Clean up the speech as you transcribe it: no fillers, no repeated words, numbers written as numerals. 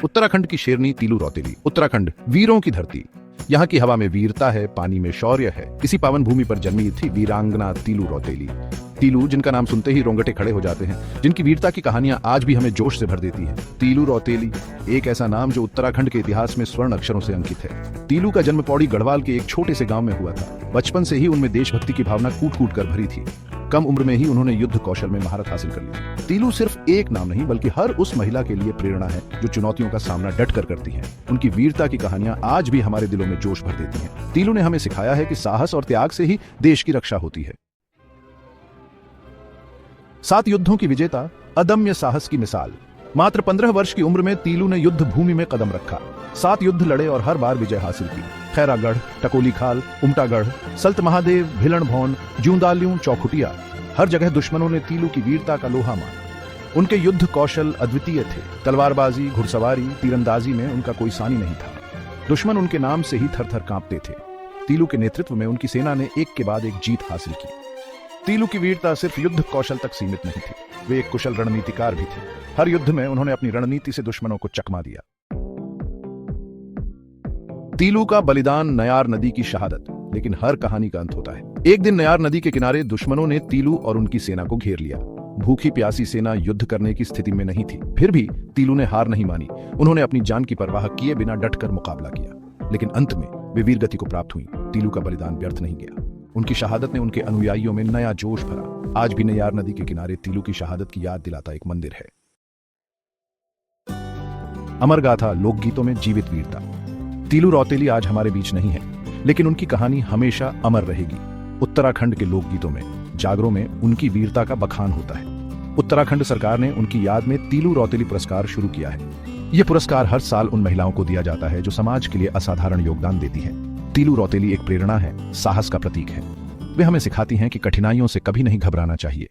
उत्तराखंड की शेरनी तीलू रौतेली। उत्तराखंड वीरों की धरती। यहाँ की हवा में वीरता है, पानी में शौर्य है। इसी पावन भूमि पर जन्मी थी वीरांगना तीलू रौतेली। तीलू, जिनका नाम सुनते ही रोंगटे खड़े हो जाते हैं, जिनकी वीरता की कहानियां आज भी हमें जोश से भर देती हैं। तीलू रौतेली एक ऐसा नाम जो उत्तराखंड के इतिहास में स्वर्ण अक्षरों से अंकित है। तीलू का जन्म पौड़ी गढ़वाल के एक छोटे से गांव में हुआ था। बचपन से ही उनमें देशभक्ति की भावना कूट कूट कर भरी थी। कम उम्र में ही उन्होंने युद्ध कौशल में महारत हासिल कर ली। तीलू सिर्फ एक नाम नहीं, बल्कि हर उस महिला के लिए प्रेरणा है जो चुनौतियों का सामना डट कर करती है। उनकी वीरता की कहानियां आज भी हमारे दिलों में जोश भर देती हैं। तीलू ने हमें सिखाया है कि साहस और त्याग से ही देश की रक्षा होती है। 7 युद्धों की विजेता, अदम्य साहस की मिसाल। मात्र 15 वर्ष की उम्र में तीलू ने युद्ध भूमि में कदम रखा। 7 युद्ध लड़े और हर बार विजय हासिल की। खैरागढ़, टकोली खाल, उमटागढ़, सल्त महादेव, भिलन भौन, ज्यूंदाल्यूं, चौखुटिया, हर जगह दुश्मनों ने तीलू की वीरता का लोहा माना। उनके युद्ध कौशल अद्वितीय थे। तलवारबाजी, घुड़सवारी, तीरंदाजी में उनका कोई सानी नहीं था। दुश्मन उनके नाम से ही थर थर कांपते थे। तीलू के नेतृत्व में उनकी सेना ने एक के बाद एक जीत हासिल की। तीलू की वीरता सिर्फ युद्ध कौशल तक सीमित नहीं थी, वे एक कुशल रणनीतिकार भी थे। हर युद्ध में उन्होंने अपनी रणनीति से दुश्मनों को चकमा दिया। तीलू का बलिदान, नयार नदी की शहादत। लेकिन हर कहानी का अंत होता है। एक दिन नयार नदी के किनारे दुश्मनों ने तीलू और उनकी सेना को घेर लिया। भूखी प्यासी सेना युद्ध करने की स्थिति में नहीं थी। फिर भी तीलू ने हार नहीं मानी। उन्होंने अपनी जान की परवाह किए बिना डटकर मुकाबला किया। लेकिन अंत में वे वीरगति को प्राप्त हुई। तीलू का बलिदान व्यर्थ नहीं गया। उनकी शहादत ने उनके अनुयायियों में नया जोश भरा। आज भी नयार नदी के किनारे तीलू की शहादत की याद दिलाता एक मंदिर है। अमर गाथा, लोकगीतों में जीवित वीरता। तीलू रौतेली आज हमारे बीच नहीं है, लेकिन उनकी कहानी हमेशा अमर रहेगी। उत्तराखंड के लोकगीतों में, जागरों में उनकी वीरता का बखान होता है। उत्तराखंड सरकार ने उनकी याद में तीलू रौतेली पुरस्कार शुरू किया है। यह पुरस्कार हर साल उन महिलाओं को दिया जाता है जो समाज के लिए असाधारण योगदान देती हैं। तीलू रौतेली एक प्रेरणा है, साहस का प्रतीक है। वे हमें सिखाती हैं कि कठिनाइयों से कभी नहीं घबराना चाहिए।